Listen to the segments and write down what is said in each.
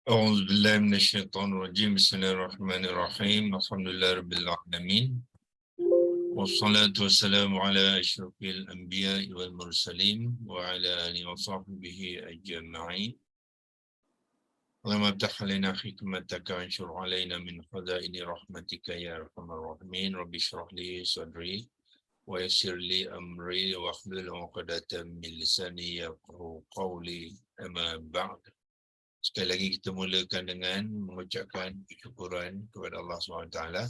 أعوذ بالله من الشيطان الرجيم بسم الله الرحمن الرحيم الحمد لله رب العالمين والصلاة والسلام على أشرف الأنبياء والمرسلين وعلى آله وصحبه أجمعين اللهم افتح علينا حكمتك وانشر علينا من خزائن رحمتك يا أرحم الراحمين رب اشرح لي صدري ويسر لي أمري واحلل عقدة من لساني يفقهوا قولي أما بعد. Sekali lagi kita mulakan dengan mengucapkan syukuran kepada Allah SWT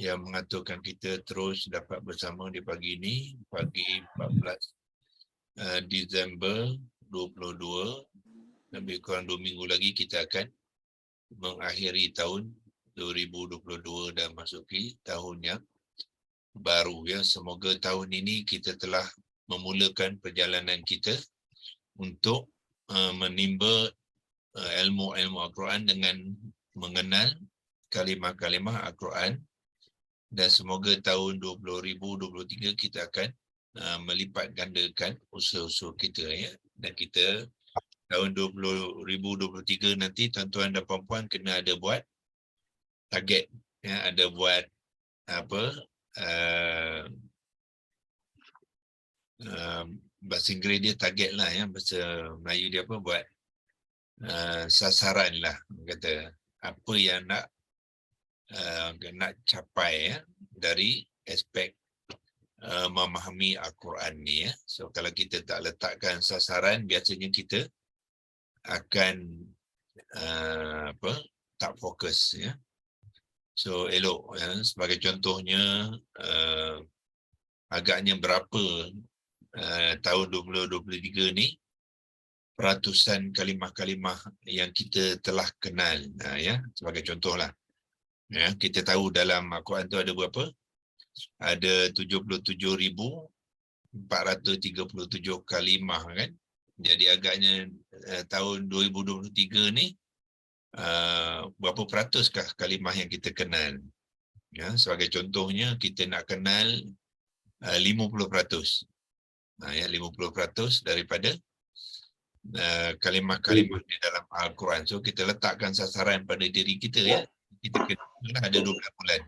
yang mengaturkan kita terus dapat bersama di pagi ini, pagi 14 Disember 22. Lebih kurang 2 minggu lagi kita akan mengakhiri tahun 2022 dan masuki tahun yang baru. Ya. Semoga tahun ini kita telah memulakan perjalanan kita untuk menimba ilmu-ilmu Al-Quran dengan mengenal kalimah-kalimah Al-Quran, dan semoga tahun 2023 kita akan melipat gandakan usaha-usaha kita, ya. Dan kita tahun 2023 nanti tuan-tuan dan puan-puan kena ada buat target, ya, ada buat apa bahasa Inggeris dia target lah, ya, bahasa Melayu dia apa, buat sasaran lah, kata apa yang nak capai, ya, dari aspek memahami Al-Quran ni, ya. So kalau kita tak letakkan sasaran, biasanya kita akan tak fokus, ya. So elok, ya. Sebagai contohnya agaknya berapa tahun 2023 ni peratusan kalimah-kalimah yang kita telah kenal, ya, sebagai contohlah, ya, kita tahu dalam Al-Quran tu ada berapa? Ada 77,437 kalimah, kan. Jadi agaknya tahun 2023 ni berapa peratuskah kalimah yang kita kenal, ya. Sebagai contohnya kita nak kenal 50%, ya, 50% daripada kalimah-kalimah di dalam Al-Quran. So kita letakkan sasaran pada diri kita, ya. Kita kena ada 12 bulan.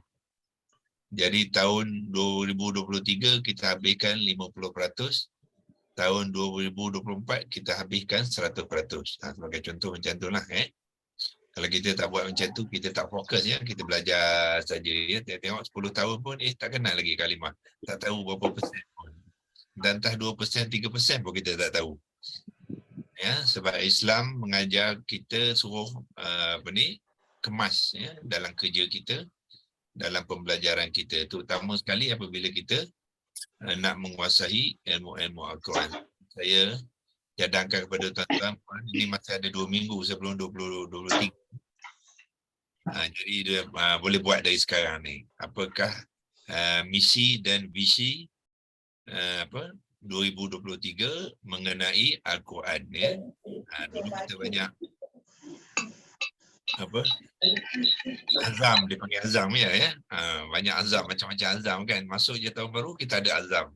Jadi tahun 2023 kita habiskan 50%, tahun 2024 kita habiskan 100%. Sebagai contoh macam itulah, Kalau kita tak buat macam tu, kita tak fokus, ya. Kita belajar saja, ya. Tengok 10 tahun pun tak kenal lagi kalimah. Tak tahu berapa persen pun. Dan entah 2%, 3% pun kita tak tahu. Ya, sebab Islam mengajar kita suruh kemas, ya, dalam kerja kita, dalam pembelajaran kita, terutama sekali apabila kita nak menguasai ilmu-ilmu Al-Quran. Saya cadangkan kepada tuan-tuan, ini masih ada 2 minggu sebelum 2023. Jadi dia boleh buat dari sekarang ni. Apakah misi dan visi 2023 mengenai Al-Quran, ya. Dulu kita banyak azam, dipanggil azam, ya. Banyak azam, macam-macam azam, kan. Masuk je tahun baru kita ada azam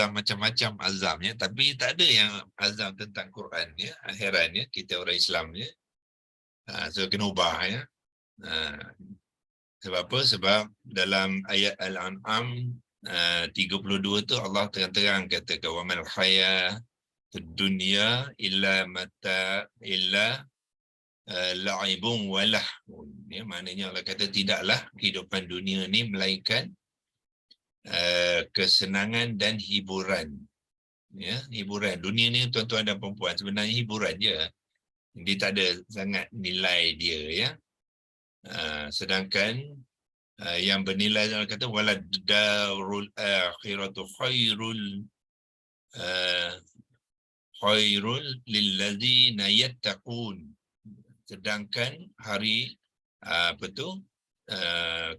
macam-macam azam, ya. Tapi tak ada yang azam tentang Quran, ya, akhiran, ya, kita orang Islam, ya. So kena ubah, ya. Sebab apa? Sebab dalam ayat Al-An'am 32 tu Allah terang-terang kata wa mal hayatud dunya illa mata illa la'ibun wa lahun, ya. Maknanya Allah kata tidaklah kehidupan dunia ni melainkan kesenangan dan hiburan, ya. Hiburan dunia ni, tuan-tuan dan perempuan, sebenarnya hiburan je. Dia tak ada sangat nilai dia, ya. Sedangkan yang bernilai, Allah kata walad darul akhiratu khairul lilladzina yattaqun. Sedangkan hari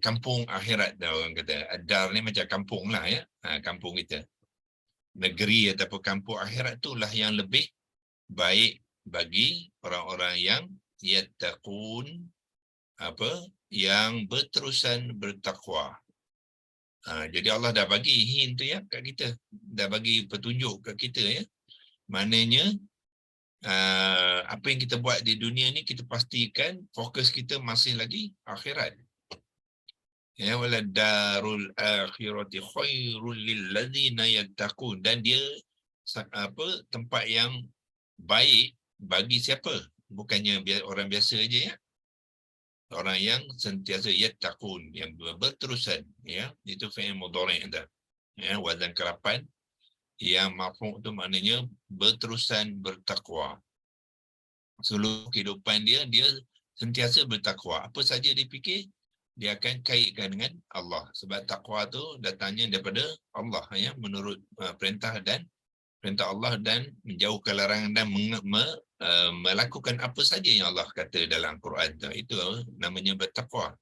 kampung akhirat, orang kata ad-dar ni macam kampung lah, ya. Kampung kita, negeri ataupun kampung akhirat itulah yang lebih baik bagi orang-orang yang yattaqun, yang berterusan bertakwa. Jadi Allah dah bagi hint tu, ya, kat kita, dah bagi petunjuk kat kita, ya. Maknanya apa yang kita buat di dunia ni, kita pastikan fokus kita masih lagi akhirat. Ya, wala darul akhirati khairul lil ladzina yattaqun, dan dia tempat yang baik bagi siapa? Bukannya orang biasa aja ya. Orang yang sentiasa yattaqun, yang berterusan, ya. Itu fi'il mudhari' dah. Ya, wazan kerapan yang maf'ul tu maknanya berterusan bertakwa. Seluruh kehidupan dia sentiasa bertakwa. Apa saja dia fikir, dia akan kaitkan dengan Allah. Sebab takwa tu datangnya daripada Allah, ya, menurut perintah Allah, dan menjauhkan larangan, dan melakukan apa saja yang Allah kata dalam Quran tu. Itu namanya bertakwa.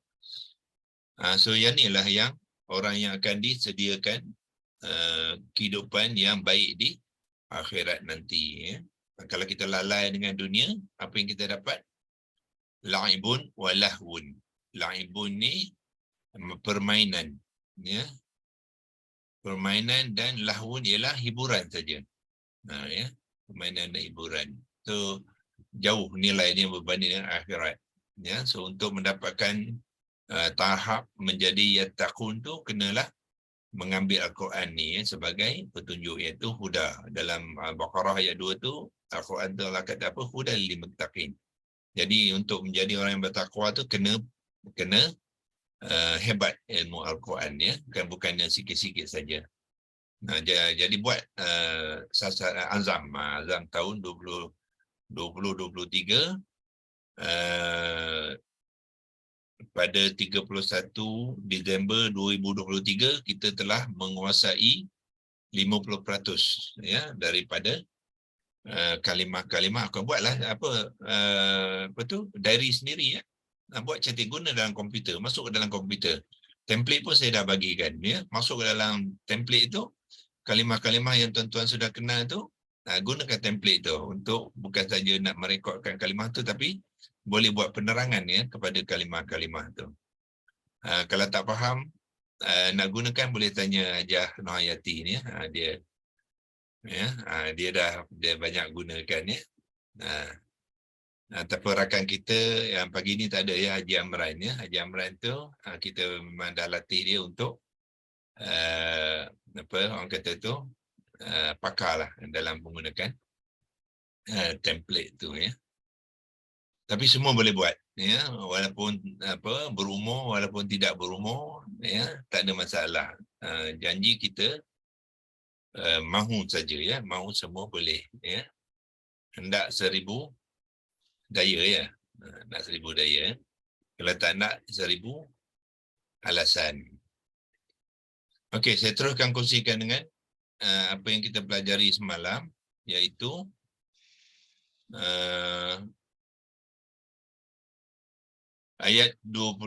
So yang inilah yang orang yang akan disediakan kehidupan yang baik di akhirat nanti, ya. Kalau kita lalai dengan dunia, apa yang kita dapat? La'ibun wa lahwun. La'ibun ni permainan, ya. Permainan, dan lahwun ialah hiburan saja. Ya, permainan dan hiburan. So jauh nilainya berbanding dengan akhirat. Ya, so untuk mendapatkan tahap menjadi yattaqun tu, kenalah mengambil Al-Quran ni, ya, sebagai petunjuk, iaitu huda. Dalam Al-Baqarah ayat 2 tu, Al-Quran tu Allah kata apa? Huda lil muttaqin. Jadi untuk menjadi orang yang bertakwa tu kena hebat ilmu Al-Quran, ya, bukan yang sikit-sikit saja. Nah, jadi buat sasaran azam tahun 2023, pada 31 Disember 2023 kita telah menguasai 50%, ya, daripada kalimah-kalimah. Aku buatlah apa tu, diary sendiri, ya. Buat cantik, guna dalam komputer, masuk ke dalam komputer. Template pun saya dah bagikan, ya. Masuk ke dalam template itu, kalimah-kalimah yang tuan-tuan sudah kenal tu, gunakan template tu untuk bukan saja nak merekodkan kalimah tu, tapi boleh buat penerangan, ya, kepada kalimah-kalimah tu. Kalau tak faham nak gunakan, boleh tanya Hajah Nohayati ni, dia banyak gunakan, ya. Tapi rakan kita yang pagi ni tak ada, ya, Haji Amran, ya. Haji Amran tu kita memang dah latih dia untuk orang kata tu pakarlah dalam menggunakan template tu, ya. Tapi semua boleh buat, ya, walaupun berumur, walaupun tidak berumur, ya, tak ada masalah. Janji kita mahu saja, ya, mahu semua boleh, ya. Hendak 1000 daya, ya. Nak 1000 daya. Kalau tak nak 1000 alasan. Okey, saya teruskan kongsikan dengan apa yang kita pelajari semalam, iaitu ayat 60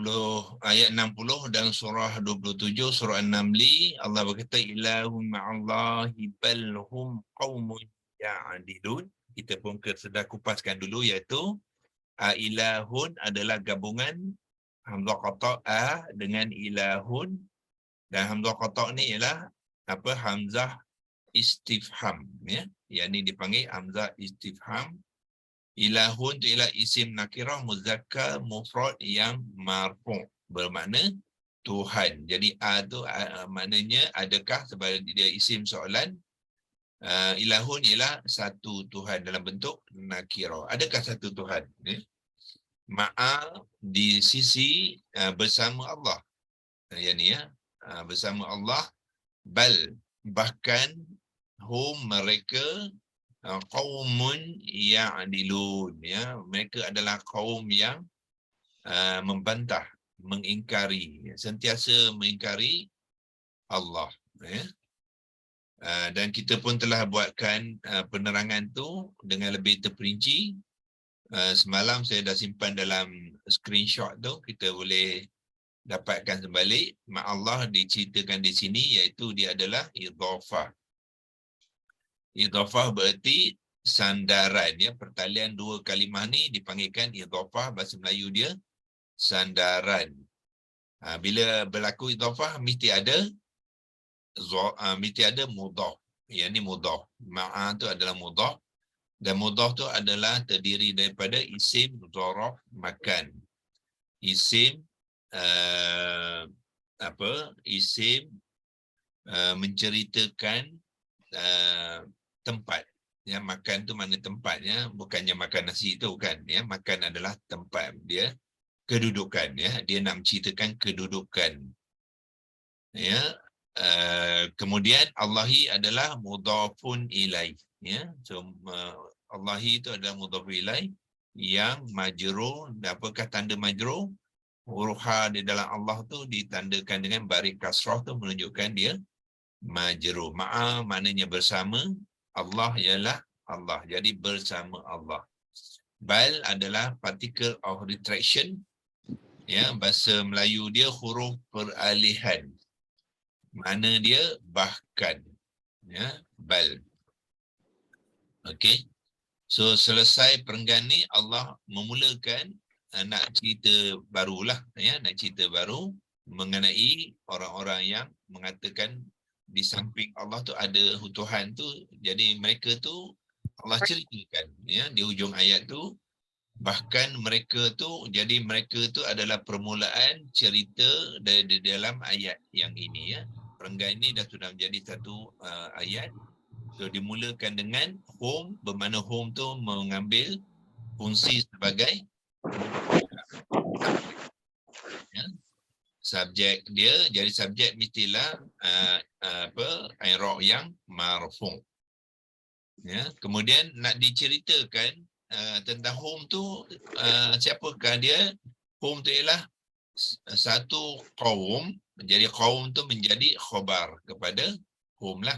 dan surah 27 surah An-Namli. Allah berkata, ilahum ma'allahi balhum qaumun ya'dilun. Kita pun sedar kupaskan dulu, iaitu ilahun adalah gabungan hamzah qata' dengan ilahun, dan hamzah qata' ni ialah hamzah istifham, ya. Yang ni dipanggil hamzah istifham. Ilahun tu ialah isim nakirah muzakkar mufrad yang marfu', bermakna Tuhan. Jadi tu maknanya adakah, sebab dia isim soalan. Ilahun ialah satu Tuhan dalam bentuk nakirah. Adakah satu Tuhan, ya? Ma'a di sisi bersama Allah. Yang ni, ya, bersama Allah. Bal, bahkan mereka qaumun ya'dilun, ya, mereka adalah kaum yang membantah, mengingkari, sentiasa mengingkari Allah, ya. Dan kita pun telah buatkan penerangan tu dengan lebih terperinci. Semalam saya dah simpan dalam screenshot tu, kita boleh dapatkan sebalik. Allah diceritakan di sini, iaitu dia adalah idhafah. Idhafah berarti sandaran, ya. Pertalian dua kalimah ni dipanggilkan idhafah. Bahasa Melayu dia sandaran. Bila berlaku idhafah mesti ada mudhaf. Yang ni mudhaf. Ma'a tu adalah mudhaf. Dan mudhaf tu adalah terdiri daripada isim dharaf makan. Isim isim menceritakan tempat. Ya, makan tu mana tempatnya, bukannya makan nasi tu kan, ya. Makan adalah tempat dia, kedudukan, ya. Dia nak menceritakan kedudukan. Ya. Kemudian Allahi adalah mudhafun ilaih, ya. So Allahi itu adalah mudhafun ilaih yang majrur. Apakah tanda majrur? Huruf ha di dalam Allah tu ditandakan dengan baris kasrah tu menunjukkan dia majrur. Ma'a maknanya bersama, Allah ialah Allah. Jadi bersama Allah. Bal adalah particle of retraction. Ya, bahasa Melayu dia huruf peralihan. Mana dia bahkan. Ya, bal. Okey. So selesai perenggan ni, Allah memulakan nak cerita barulah, ya, nak cerita baru mengenai orang-orang yang mengatakan di samping Allah tu ada Tuhan tu. Jadi mereka tu Allah ceritakan, ya, di hujung ayat tu, bahkan mereka tu, jadi mereka tu adalah permulaan cerita dari dalam ayat yang ini, ya. Perenggan ini dah sudah menjadi satu ayat. So dimulakan dengan home, bermakna home tu mengambil fungsi sebagai ya, subjek dia. Jadi subjek mestilah i'rab yang marfu'. Ya, kemudian nak diceritakan tentang home tu, siapakah dia? Home tu ialah satu kaum. Jadi kaum tu menjadi khabar kepada home lah.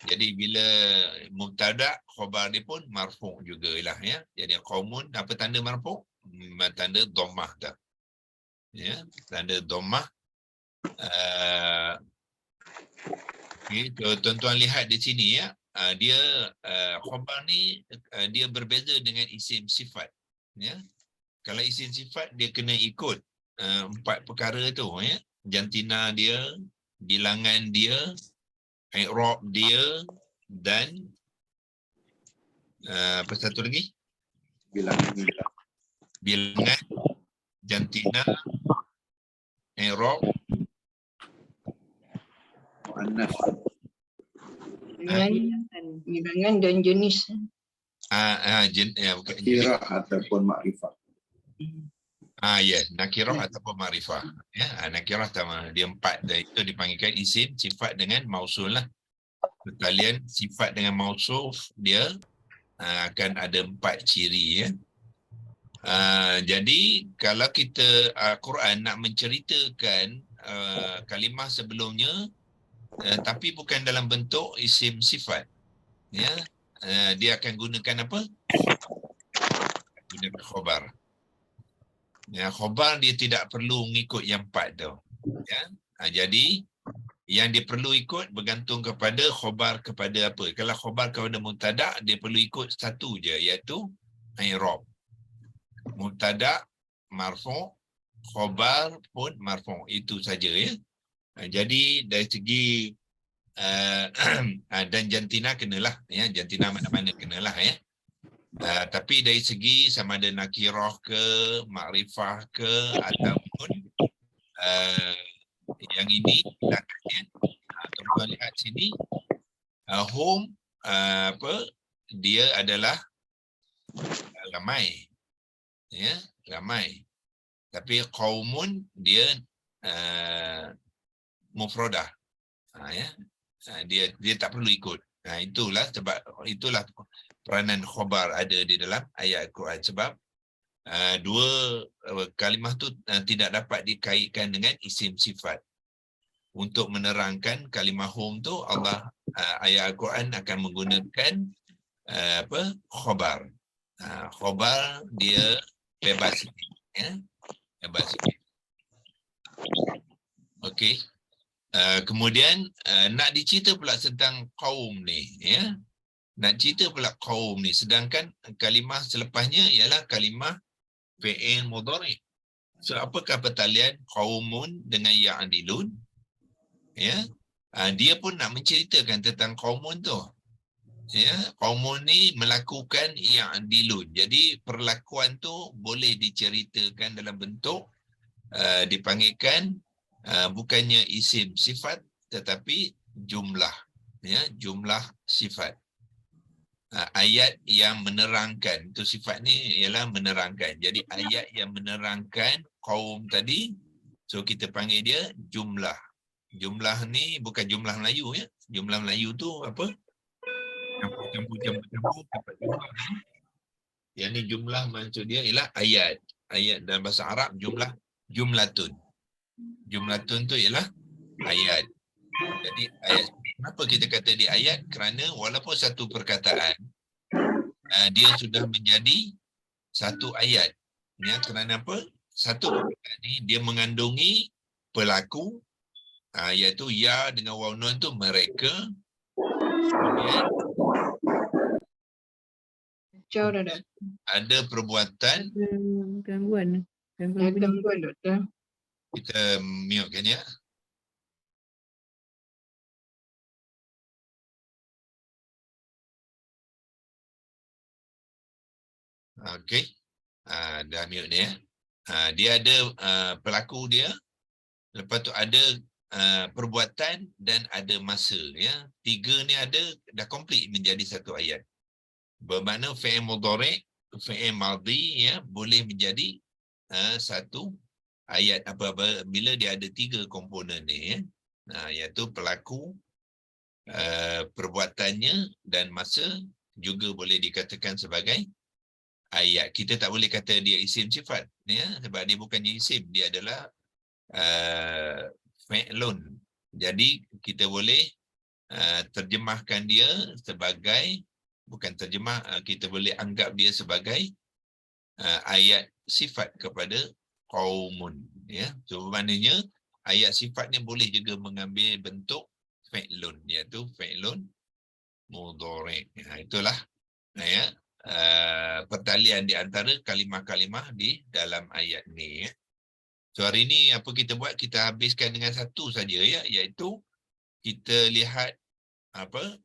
Jadi bila mubtada, khabar dia pun marfu' jugalah, ya. Jadi qaumun, apa tanda marfu'? Tanda dhammah dah. Ya, tanda dhammah. Okay, tuan-tuan lihat di sini, ya. Dia khabar ni dia berbeza dengan isim sifat, ya. Kalau isim sifat dia kena ikut 4 perkara tu, ya. Jantina dia, bilangan dia, i'rab dia, dan apa satu lagi? Bilangan, jantina, i'rab, muannas, bilangan dan jenis. nakirah ataupun makrifah. Yes, nakirah ataupun makrifah. Ya, nakirah sama dia 4, dan itu dipanggilkan isim sifat dengan mausul lah. Sekalian sifat dengan mausuf dia akan ada 4 ciri, ya. Jadi kalau kita Quran nak menceritakan kalimah sebelumnya, tapi bukan dalam bentuk isim sifat, ya, dia akan gunakan apa? Gunakan khabar. Ya, khabar dia tidak perlu mengikut yang 4 tu, ya. Jadi yang dia perlu ikut bergantung kepada khabar kepada apa. Kalau khabar kepada mubtada, dia perlu ikut satu je, iaitu i'rab. Mubtada marfu', khabar pun marfu', itu saja, ya. Jadi dari segi dan jantina kenalah, ya, jantina mana-mana kenalah, ya. Tapi dari segi sama ada nakirah ke, makrifah ke, ataupun yang ini belakangnya, tuan lihat sini, home dia adalah ramai, ya, ramai. Tapi qaumun dia mufradah, ya. Dia tak perlu ikut. Itulah sebab itulah peranan khabar ada di dalam ayat Al-Quran, sebab dua kalimah tu tidak dapat dikaitkan dengan isim sifat. Untuk menerangkan kalimah hum tu, Allah ayat Al-Quran akan menggunakan khabar. Khabar dia bebas sikit, ya. Bebas sikit. Okey. Kemudian nak dicerita pula tentang kaum ni, ya. Nak cerita pula kaum ni, sedangkan kalimah selepasnya ialah kalimah fi'il mudhari'. So apakah pertalian qaumun dengan ya'dilun? Ya. Dia pun nak menceritakan tentang qaumun tu. Ya, qaumun ni melakukan ya'dilun. Jadi perlakuan tu boleh diceritakan dalam bentuk dipanggilkan bukannya isim sifat tetapi jumlah, ya, jumlah sifat. Ayat yang menerangkan, itu sifat ni ialah menerangkan. Jadi ayat yang menerangkan kaum tadi, so kita panggil dia jumlah. Jumlah ni bukan jumlah Melayu, ya. Jumlah Melayu tu apa? Campur dapat jumlah. Yang ni jumlah maksud dia ialah ayat. Ayat dalam bahasa Arab jumlatun. Jumlatun tu ialah ayat. Jadi ayat, kenapa kita kata dia ayat? Kerana walaupun satu perkataan dia sudah menjadi satu ayat. Ya, kerana apa? Satu perkataan ni dia mengandungi pelaku, iaitu ya dengan waw nun tu mereka. Kemudian Kacau dah. ada perbuatan. Gangguan. Gangguan doktor. Kita mute kan, ya. Okey. Dah mute ni, ya. Dia ada pelaku dia. Lepas tu ada perbuatan dan ada masa, ya. Tiga ni ada dah komplit menjadi satu ayat. Bermakna fi'il mudhari', fi'il madhi, ya, boleh menjadi satu ayat bila dia ada tiga komponen ni, ya. Iaitu pelaku, perbuatannya dan masa juga boleh dikatakan sebagai ayat. Kita tak boleh kata dia isim sifat, ya, sebab dia bukannya isim, dia adalah fi'lun. Jadi kita boleh terjemahkan dia sebagai, bukan terjemah, kita boleh anggap dia sebagai ayat sifat kepada qaumun, ya. So maknanya ayat sifat ni boleh juga mengambil bentuk fi'lun, iaitu fi'lun mudhari'. Itulah, ya, pertalian di antara kalimah-kalimah di dalam ayat ni, ya. So hari ni apa kita buat, kita habiskan dengan satu saja, ya, iaitu kita lihat apa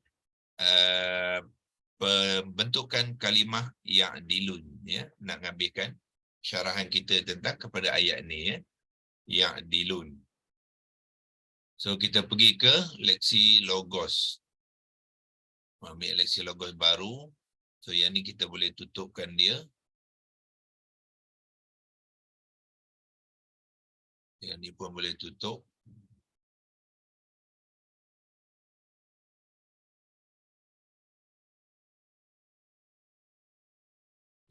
pembentukan kalimah ya'dilun, ya. Nak ngambilkan syarahan kita tentang kepada ayat ni, ya, ya'dilun. So kita pergi ke leksi logos. Ambil leksi logos baru. So yang ni kita boleh tutupkan dia. Yang ni pun boleh tutup.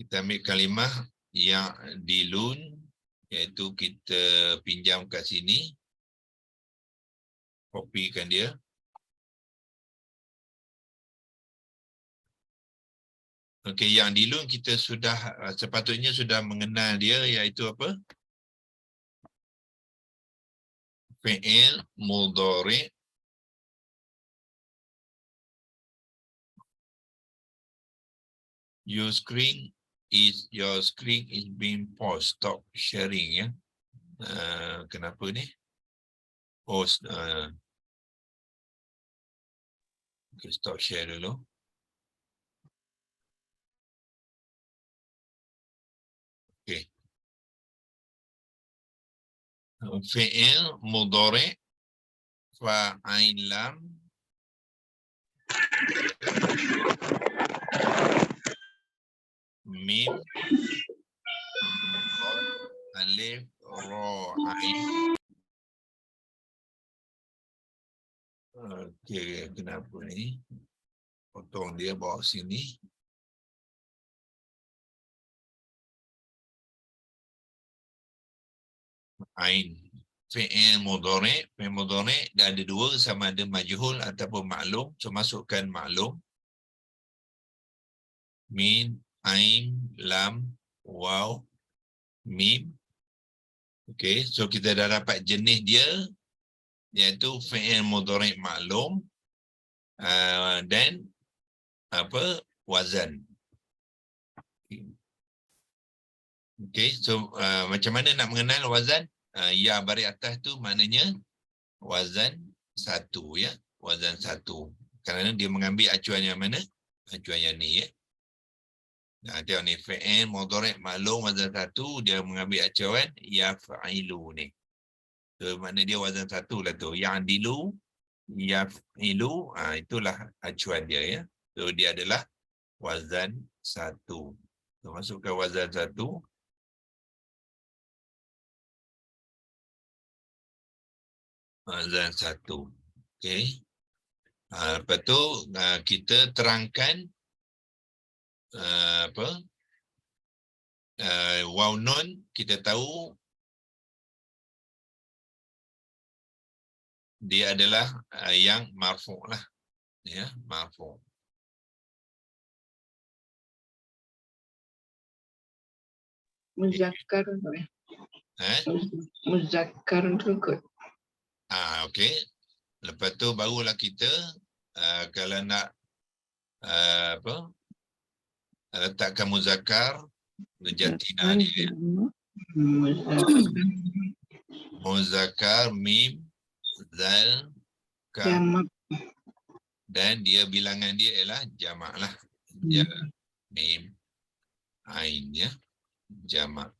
Kita ambil kalimah ya'dilun, iaitu kita pinjam kat sini. Kopikan dia. Okey, ya'dilun kita sudah sepatutnya sudah mengenal dia, iaitu apa? Fi'il mudhari'. Your screen is being paused. Stop sharing, ya. Kenapa ni? Pause. Okay, stop share dulu. Okay. Fi'il mudhari' fa'ain lam mim alif ra ain. Okey, kenapa ni? Potong dia bawa sini. Ain. Fi'il mudhari', dah ada dua, sama ada majhul ataupun maklum. So masukkan maklum. Min, ain, lam, waw, mim. Okey, so kita dah dapat jenis dia, iaitu fi'il mudhari' maklum dan apa, wazan. Okey, so macam mana nak mengenal wazan? Ya baris atas tu maknanya wazan satu, ya, wazan satu. Kerana dia mengambil acuan yang mana? acuan yang ni ya. Tengok ni fi'il mudhari' ma'lum wazan 1 dia mengambil acuan yaf'ilu ni. So makna dia wazan 1 lah tu. Ya'dilu, yaf'ilu, itulah acuan dia ya. So dia adalah wazan 1. So masukkan wazan 1. Wazan 1. Okey. Lepas tu kita terangkan waw nun kita tahu dia adalah yang marfu' lah ya, marfu'. Muzakkar tu ya. Muzakkar tu kot. Okey. Lepas tu barulah kita kalau nak letakkan muzakkar jatina dia. Muzakkar mim zal kaf Jamak. dan dia bilangan dia ialah jamak lah. Ya, mim ain ya, jamak.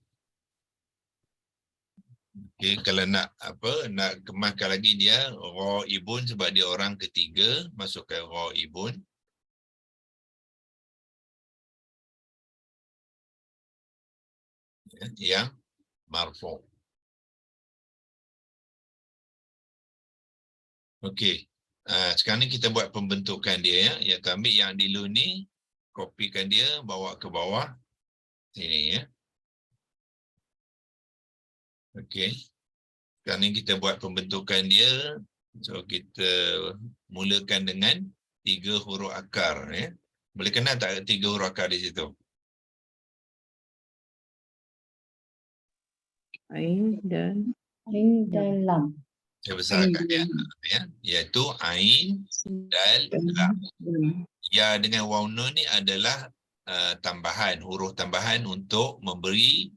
Okey, kalau nak kemaskan lagi dia ghaibun sebab dia orang ketiga, masukkan ghaibun. Yang marfu'. Okey. Sekarang ni kita buat pembentukan dia ya. Yang ambil yang dulu ni, kopikan dia, bawa ke bawah sini ya. Okey. Sekarang ni kita buat pembentukan dia. So kita mulakan dengan 3 huruf akar ya. Boleh kenal tak 3 huruf akar di situ? Ain dan lam. Saya besarkan ya. Iaitu ain, dal, lam. Ya dengan waw nun ni adalah tambahan, huruf tambahan untuk memberi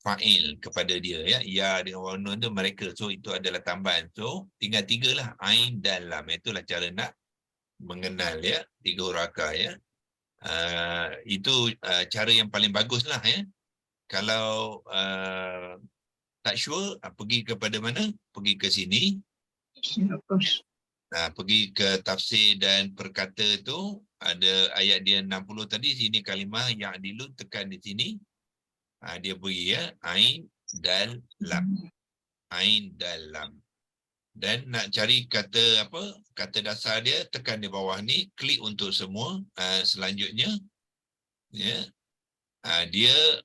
fa'il kepada dia ya. Ya dengan waw nun tu mereka. So itu adalah tambahan. So tinggal 3 lah, ain dan lam. Itulah cara nak mengenal ya 3 huruf akar ya. Itu cara yang paling bagus lah ya. Kalau tak sure, pergi kepada mana? Pergi ke sini. Pergi ke tafsir dan perkata tu. Ada ayat dia 60 tadi. Sini kalimah yang dilu tekan di sini. Dia beri ya. Ain dan lam. Ain dan lam. Dan nak cari kata apa? Kata dasar dia, tekan di bawah ni. Klik untuk semua. Selanjutnya. Ya. Dia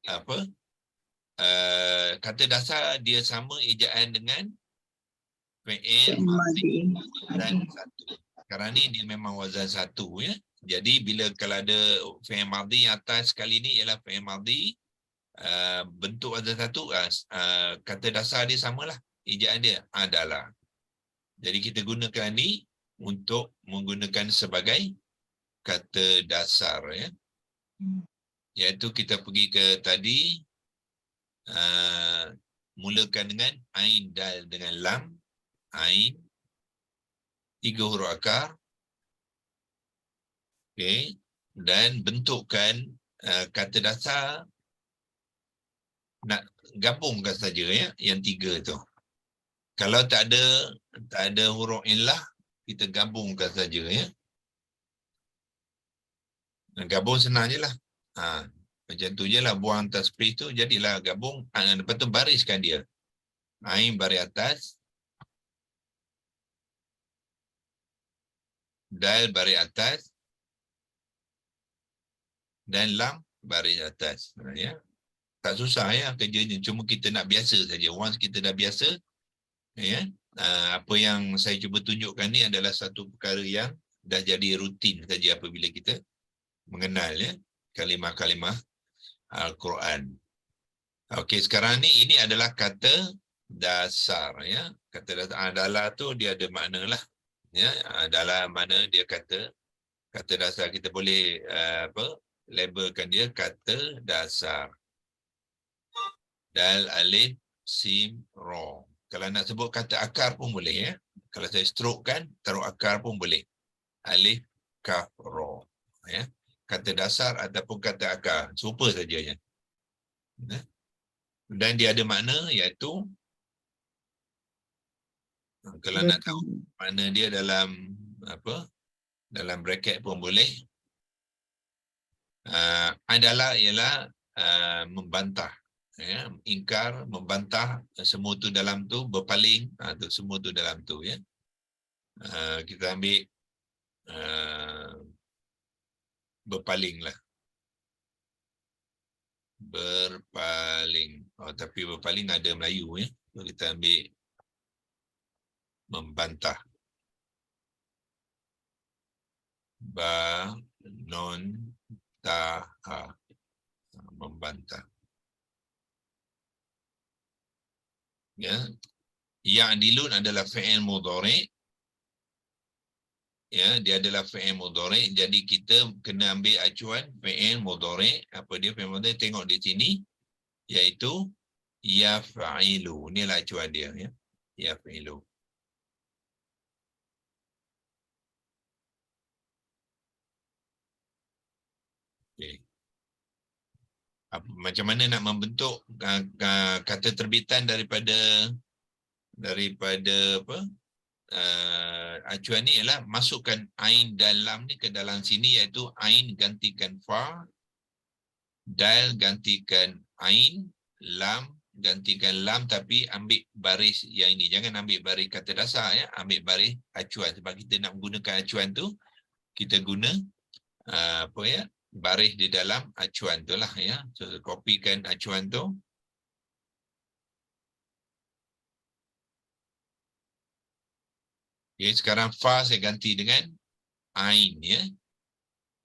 apa? Kata dasar dia sama ejaan dengan fi'il madhi dan 1. Sekarang ni dia memang wazan 1 ya. Jadi bila kalau ada fi'il madhi atas kali ni ialah fi'il madhi bentuk wazan 1, kata dasar dia samalah ejaan dia adalah. Jadi kita gunakan ni untuk menggunakan sebagai kata dasar ya. Iaitu kita pergi ke tadi mulakan dengan ain dal dengan lam, ain 3 huruf akar. Okey, dan bentukkan kata dasar nak gabungkan saja ya yang 3 tu. Kalau tak ada huruf illah, kita gabungkan saja ya. Gabung senang je lah. Macam tu je lah, buang atas space tu, jadilah gabung. Lepas tu bariskan dia. Ain baris atas. Dal baris atas. Dan lam baris atas. Ya. Tak susah ya kerjanya. Cuma kita nak biasa saja. Once kita dah biasa, ya, apa yang saya cuba tunjukkan ni adalah satu perkara yang dah jadi rutin saja apabila kita mengenal ya kalimah-kalimah Al-Quran. Okey, sekarang ni ini adalah kata dasar ya. Kata dasar adalah tu dia ada makna lah. Ya, dalam mana dia kata dasar kita boleh labelkan dia kata dasar. Dal, alif, sim, ra. Kalau nak sebut kata akar pun boleh ya. Kalau saya stroke kan, taruh akar pun boleh. Alif, kaf, ra. Ya. Kata dasar ataupun kata akar. Serupa saja. Ya. Dan dia ada makna iaitu kalau nak tahu makna dia dalam apa? Dalam bracket pun boleh. Adalah ialah membantah. Ya, ingkar, membantah, semua tu dalam tu, berpaling, tu semua tu dalam tu ya. Kita ambil berpaling lah. Berpaling. Tapi berpaling ada Melayu ya. So, kita ambil membantah. Non taha. Membantah. Ya. Ya'dilun adalah fi'il mudhari'. Ya, dia adalah fi'il mudhari'. Jadi kita kena ambil acuan fi'il mudhari'. Apa dia fi'il mudhari'? Tengok di sini iaitu yaf'ilu. Inilah acuan dia ya. Yaf'ilu. Okey. Macam mana nak membentuk kata terbitan daripada apa acuan ni ialah masukkan ain dalam ni ke dalam sini iaitu ain gantikan fa, dal gantikan ain, lam gantikan lam tapi ambil baris yang ini. Jangan ambil baris kata dasar ya, ambil baris acuan sebab kita nak menggunakan acuan tu kita guna apa ya? Baris di dalam acuan tu lah ya. So kopikan acuan tu. Okay, sekarang fa saya ganti dengan ain ya.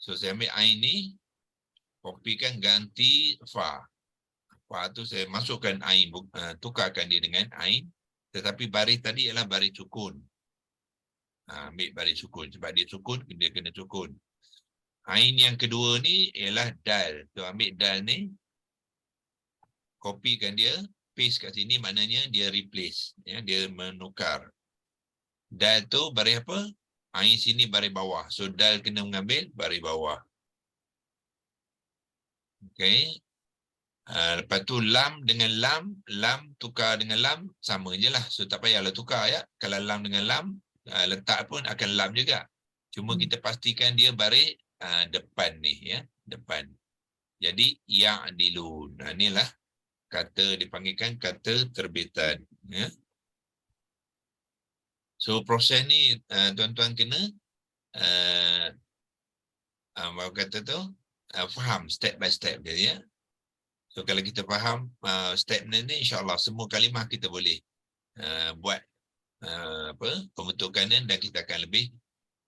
So saya ambil ain ni, kopikan ganti fa. Fa tu saya masukkan ain, tukarkan dia dengan ain. Tetapi baris tadi ialah baris sukun. Ambil baris sukun sebab dia sukun, dia kena sukun. Ain yang kedua ni ialah dal. So ambil dal ni, kopikan dia, paste kat sini maknanya dia replace. Ya, dia menukar. Dal tu baris apa? Ain sini baris bawah. So dal kena mengambil baris bawah. Okay. Lepas tu lam dengan lam tukar dengan lam sama je lah. So tak payahlah tukar ya. Kalau lam dengan lam, letak pun akan lam juga. Cuma kita pastikan dia baris depan ni ya. Depan. Jadi ya'dilun. Inilah kata dipanggilkan kata terbitan. Ya. So proses ni tuan-tuan kena apa kata tu faham step by step dia ya. So kalau kita faham step ni insya-Allah semua kalimah kita boleh buat apa pembentukannya dan kita akan lebih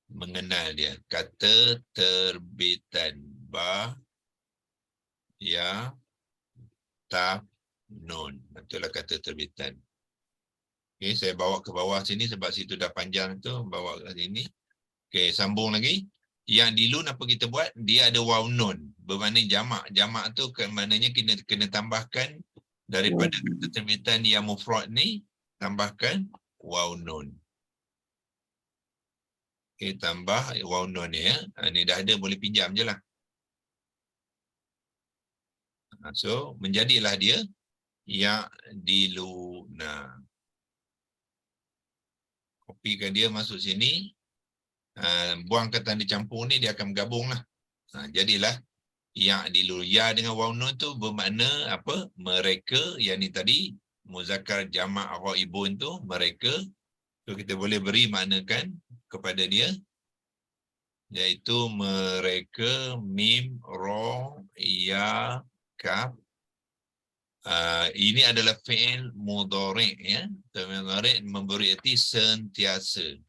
mengenal dia. Kata terbitan ba ya ta nun. Itulah kata terbitan. Okey, saya bawa ke bawah sini sebab situ dah panjang tu, bawa ke sini. Okey, sambung lagi. Yang dilun apa kita buat? Dia ada waw nun. Bermakna jamak. Jamak tu maknanya kita kena tambahkan daripada kata terbitan yang mufrad ni, tambahkan waw nun. Okey, tambah waw nun ni ya. Ni dah ada, boleh pinjam je lah. So, menjadilah dia ya diluna. Kopikan dia masuk sini. Buang kata tanda campur ni, dia akan bergabung lah. Jadilah ya diluna. Ya dengan waw nun tu bermakna apa? Mereka, yang ni tadi muzakkar jamak ghaibun tu, mereka. So kita boleh beri maknakan kepada dia iaitu mereka mim ra ya kaf. Ini adalah fi'il mudhari' ya. Fi'il mudhari' memberi erti sentiasa.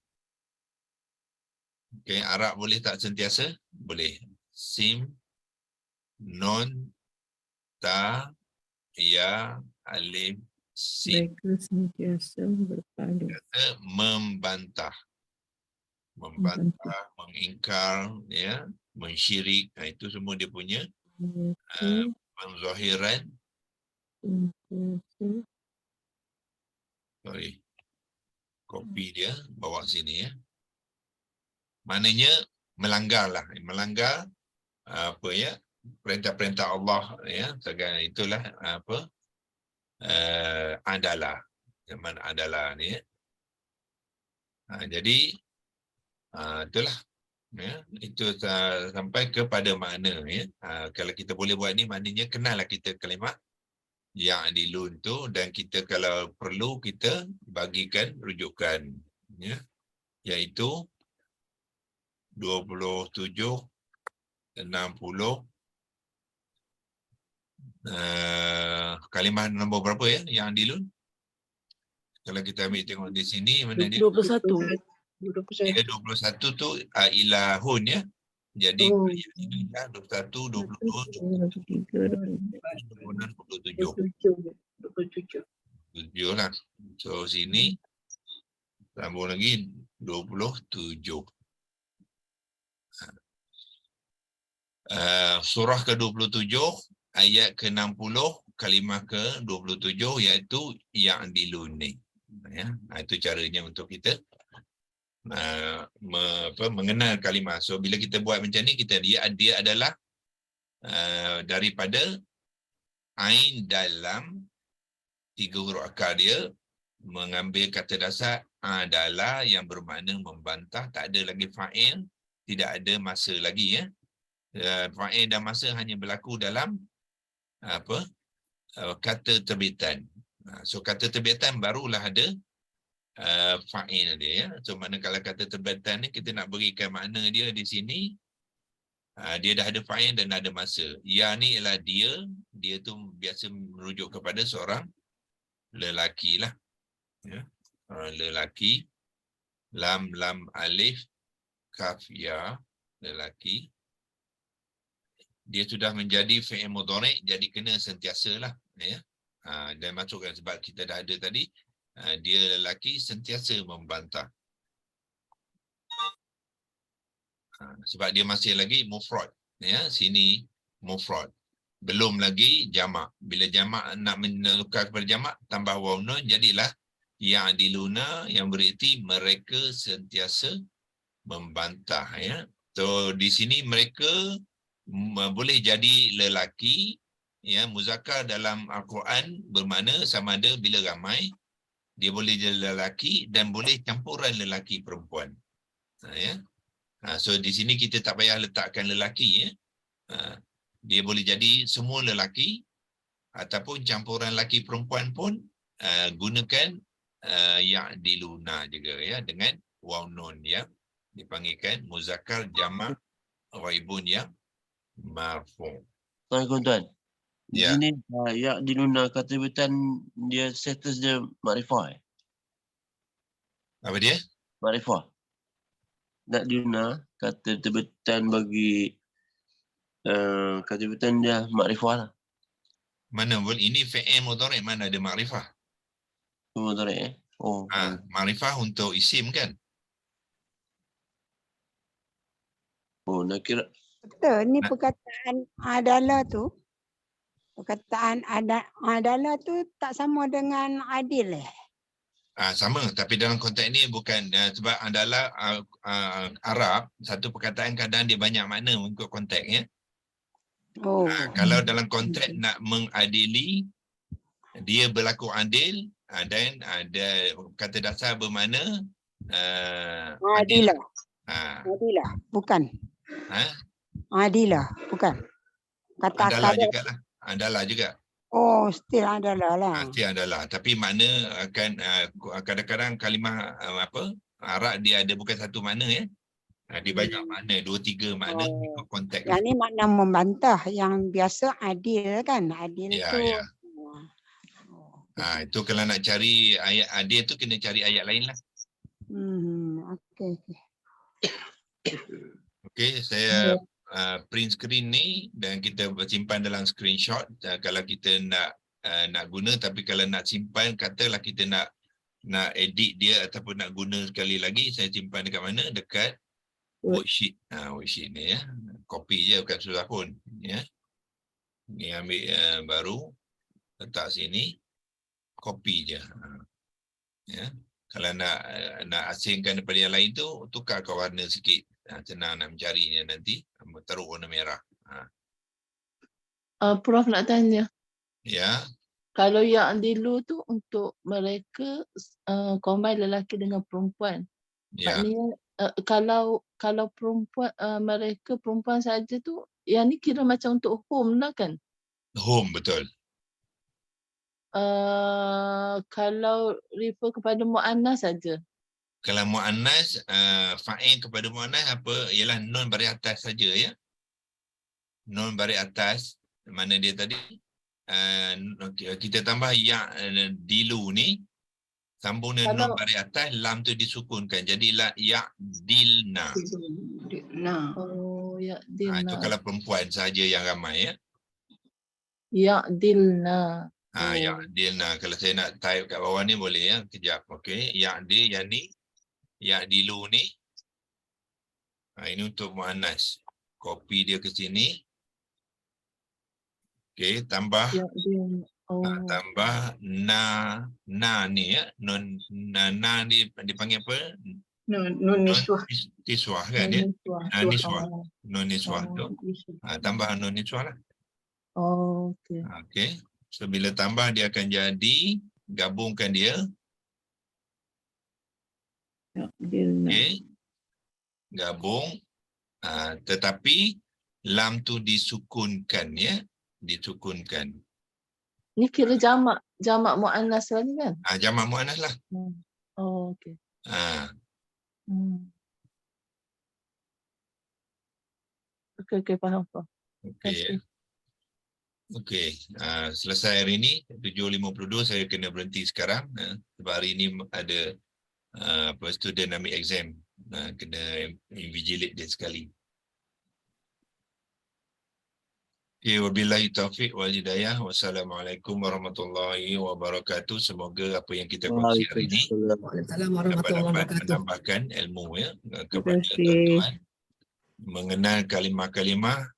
Okey, Arab boleh tak sentiasa? Boleh. Sim, non, ta, ya, alif, sin. Mereka sentiasa berpadu. Kata membantah. Membantah, mengingkar, ya, mensyirik. Itu semua dia punya penzahiran. Sorry. Kopi dia bawa sini ya. Maknanya melanggar apa ya, perintah-perintah Allah ya, itulah apa adalah zaman adalah ni ya. Jadi itulah ya, itu sampai kepada makna ya. Kalau kita boleh buat ni, maknanya kenallah kita kalimah ya'dilun tu, dan kita kalau perlu kita bagikan rujukan ya, iaitu 27, 60, kalimah nombor berapa ya yang dilun? Kalau kita ambil tengok di sini, mana dia? 21. 21. Dia 21 tu ilahun ya. Jadi Oh. ilah 21, 22, 27. 27. 7 lah. So sini sambung lagi 27. Surah ke-27 ayat ke-60 kalimah ke-27 iaitu ya'dilun ni. Ya, itu caranya untuk kita mengenal kalimah. So bila kita buat macam ni, dia adalah daripada ain dalam 3 huruf akar dia, mengambil kata dasar adalah yang bermakna membantah, tak ada lagi fa'il, tidak ada masa lagi ya. Fa'il dan masa hanya berlaku dalam kata terbitan. So kata terbitan barulah ada fa'il dia ya. So manakala kata terbitan ni kita nak berikan makna dia di sini, dia dah ada fa'il dan ada masa. Ya ni ialah dia tu biasa merujuk kepada seorang lelaki lah ya. Lelaki, lam alif kaf ya, lelaki. Dia sudah menjadi fi'il mudhari', jadi kena sentiasa lah ya. Dan masukkan sebab kita dah ada tadi, dia lelaki sentiasa membantah. Sebab dia masih lagi mufrad ya, sini mufrad. Belum lagi jamak. Bila jamak nak menukar kepada jamak, tambah waw nun, jadilah ya'diluna, yang bererti mereka sentiasa membantah ya. So di sini mereka boleh jadi lelaki ya, muzakkar dalam Al-Quran bermakna sama ada bila ramai, dia boleh jadi lelaki dan boleh campuran lelaki perempuan. Ya. So di sini kita tak payah letakkan lelaki ya. Dia boleh jadi semua lelaki ataupun campuran lelaki perempuan pun, gunakan ya'diluna juga ya, dengan waw nun ya, dipanggilkan muzakkar jamak ghaibun yang marfu'. Assalamualaikum tuan. Di Ya. sini ya'diluna kata betan dia status dia makrifah. Apa dia? Makrifah. Ya'diluna kata betan bagi kata betan dia makrifah lah. Mana pun ini fi'il mudhari', mana ada makrifah? Semua tarik Oh. Makrifah untuk isim kan? Oh, nak kira Betul, ni Nah. perkataan adalah tu. Perkataan adalah tu tak sama dengan adil Sama, tapi dalam konteks ni bukan, sebab adalah Arab, satu perkataan kadang dia banyak makna mengikut konteks ya. Oh. Kalau dalam konteks nak mengadili, dia berlaku adil, dan ada kata dasar bermakna adil. Adilah. Adilah, bukan. Adilah, bukan. Kata Adalah akal. jugalah. Adalah juga. Oh, still adalah lah. Pasti adalah. Tapi makna akan kadang-kadang kalimah Arab dia ada bukan satu makna ya. Dia banyak makna, 2-3 makna ikut konteks. Yang ni makna membantah, yang biasa adil kan. Adil Ya, tu. ya. Itu kalau nak cari ayat adil tu kena cari ayat lain lah. Okey. Okey, saya print screen ni dan kita simpan dalam screenshot kalau kita nak guna. Tapi kalau nak simpan, katalah kita nak edit dia ataupun nak guna sekali lagi, saya simpan dekat mana? Dekat worksheet. Worksheet ni ya. Copy je, bukan susah pun ya. Ni ambil baru, letak sini, copy je. Ya. Kalau nak asingkan daripada yang lain tu, tukarkan warna sikit. senang nak mencarinya nanti. Taruh warna merah. Prof nak tanya, Ya, kalau yang dilu tu untuk mereka combine lelaki dengan perempuan. ya. Maknanya kalau perempuan mereka perempuan saja tu, yang ni kira macam untuk home lah kan? Home betul. Kalau refer kepada mu'annas saja. Kalau mu'annas, fa'il kepada mu'annas apa? Ialah non baris atas saja ya. Non baris atas, mana dia tadi? Kita tambah ya dilu ni, sambung dengan non Kalau- baris atas, lam tu disukunkan. Jadilah ya dilna. Nah. Oh, ya Itu dilna. kalau perempuan saja yang ramai ya. Ya dilna. Ya dilna. Kalau saya nak type kat bawah ni boleh ya. Kejap. Okey. Ya di, yang ni. Ya dilu ni. Ini untuk mu'annas. Copy dia ke sini. Okey, tambah. Ya dilna. Oh. Tambah na ni ya. Non na ni dipanggil apa? Nun niswah. Niswah kan ya. Niswah. Oh, Non niswah tu. Tambah non niswah lah. oh, okey. Okey. So bila tambah dia akan jadi, gabungkan dia. Ya dilna. Okey. Gabung. Tetapi lam tu disukunkan ya. Disukunkan. Ni kira jamak mu'annas lah ni kan? Jamak mu'annas lah. Oh, okey. Okey, faham. Okey. Okey. Selesai hari ini 7.52 saya kena berhenti sekarang. Sebab hari ini ada student ambil exam. Kena invigilate dia sekali. Okay, wabillahi taufiq wal hidayah. Wassalamualaikum warahmatullahi wabarakatuh. Semoga apa yang kita kongsi hari ini dapat menambahkan ilmu ya kepada tuan-tuan, mengenal kalimah-kalimah